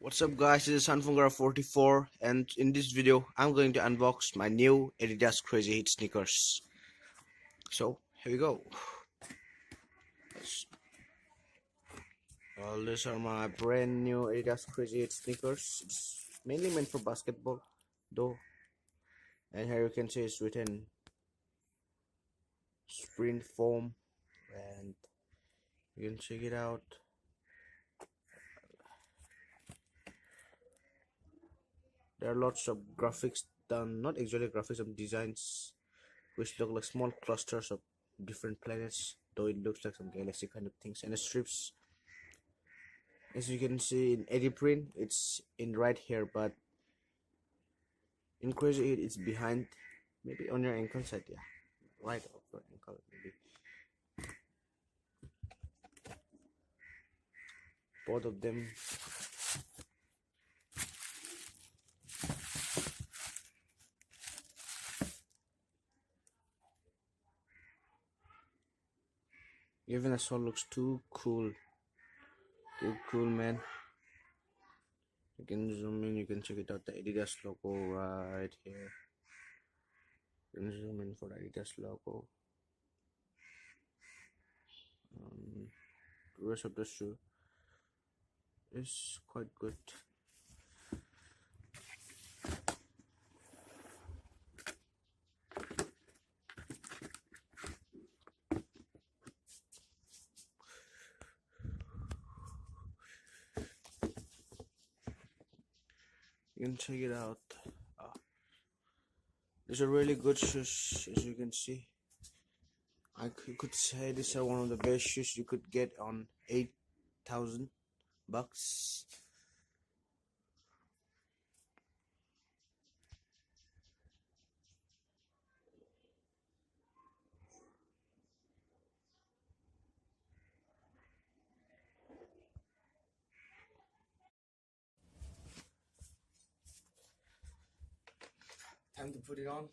What's up guys, this is Sunfungar44 and in this video I'm going to unbox my new ADIDAS Crazy Heat sneakers. So here we go. Well, these are my brand new ADIDAS Crazy Heat sneakers. It's mainly meant for basketball though, and here you can see it's written Sprint Foam, and you can check it out. There are lots of graphics done, not actually graphics, of designs which look like small clusters of different planets, though it looks like some galaxy kind of things. And the strips, as you can see in edit print, it's in right here, but in Crazy Heat it's behind, maybe on your ankle side, yeah, right of your ankle maybe. Both of them even the sole looks too cool, man. You can zoom in, you can check it out, the Adidas logo right here. You can zoom in for the Adidas logo. The rest of the shoe is quite good. You can check it out. These are really good shoes, as you can see. I could say these are one of the best shoes you could get on $8,000. Time to put it on.